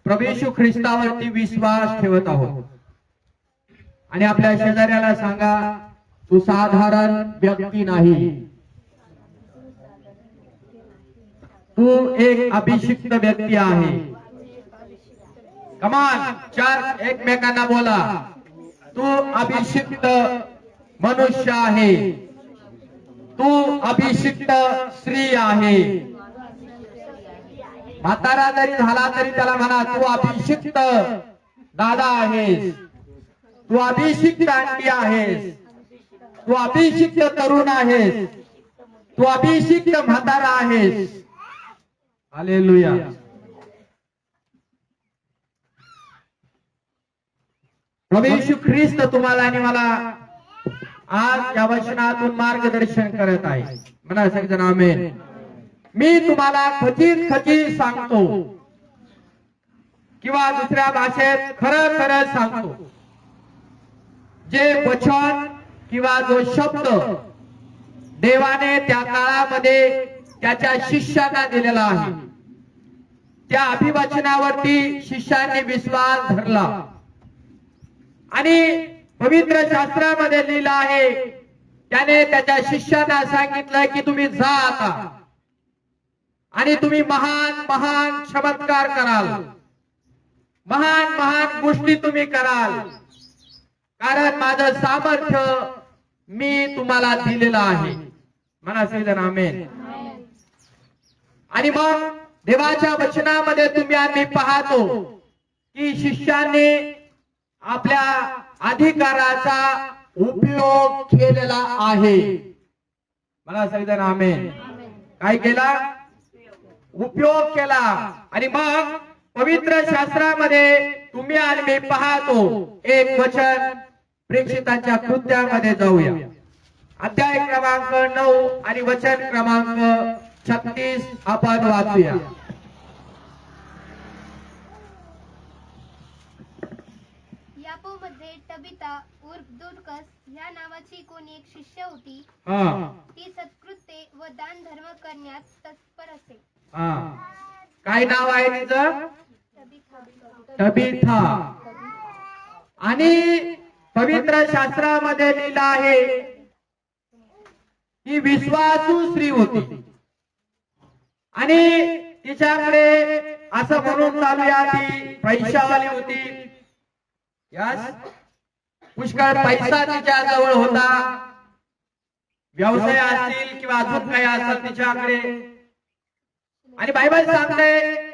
प्रभू येशू ख्रिस्तावरती विश्वास ठेवत आहोत आणि आपल्या शेजाऱ्याला सांगा, तू साधारण व्यक्ती नाही, तू एक अभिषिक्त व्यक्ती आहे. कमान चार एकमेकांना बोला, तू अभिषिक्त मनुष्य आहे, तू अभिषिक्त स्त्री आहे. म्हातारा जरी झाला तरी त्याला म्हणा, तू अभिषिक्त दादा आहेस, तू अभिषिक्त आंटी आहेस, तू अभिषिक्त तरुण आहेस, तू अभिषिक्त म्हातारा आहेस. हालेलुया. प्रभू येशू ख्रिस्त तुम्हाला आणि मला आज या वचनातून मार्गदर्शन करत आहे. म्हणा सगळेजण आमेन. मी तुम्हाला खचित खचित सांगतो किंवा दुसऱ्या भाषेत खरं खरं सांगतो, जे वचन किंवा जो शब्द देवाने त्या काळामध्ये त्याच्या शिष्यांना दिलेला आहे, त्या अभिवचनावरती शिष्यांनी विश्वास धरला आणि पवित्र शास्त्रामध्ये लिहिलं आहे, त्याने त्याच्या शिष्यांना सांगितलं की तुम्ही जा आता आणि तुम्ही महान महान चमत्कार कराल, महान महान गोष्टी तुम्ही कराल, कारण माझं सामर्थ्य मी तुम्हाला दिलेलं आहे. म्हणा सगळेजण आमेन. आणि मग देवाच्या वचनामध्ये तुम्ही आम्ही पाहतो की शिष्याने आपल्या अधिकाराचा उपयोग केलेला आहे. मला सगळेजण आमेन. काय केला? उपयोग केला. आणि मग पवित्र शास्त्रामध्ये तुम्ही आणि मी पाहतो एक वचन, प्रेषितांच्या कृत्यामध्ये जाऊया, अध्याय क्रमांक 9 आणि वचन क्रमांक 36 आपण वाचूया. याकोबमध्ये तबिता उर्फ दुर्कस या नावाची कोणी एक शिष्य होती. ती सत्कृत्ये व दान धर्म करण्यात तत्पर असे. काय नाव आहे तिचं? तबिथा. आणि पवित्र शास्त्रामध्ये लिहिलं आहे ही विश्वासू स्त्री होती आणि तिच्याकडे असं म्हणून चालूया ती पैशावाली होती. यस, पुष्कळ पैसा तिच्या जवळ होता, व्यवसाय असतील किंवा अजून काही असेल तिच्याकडे. आणि बायबल सांगते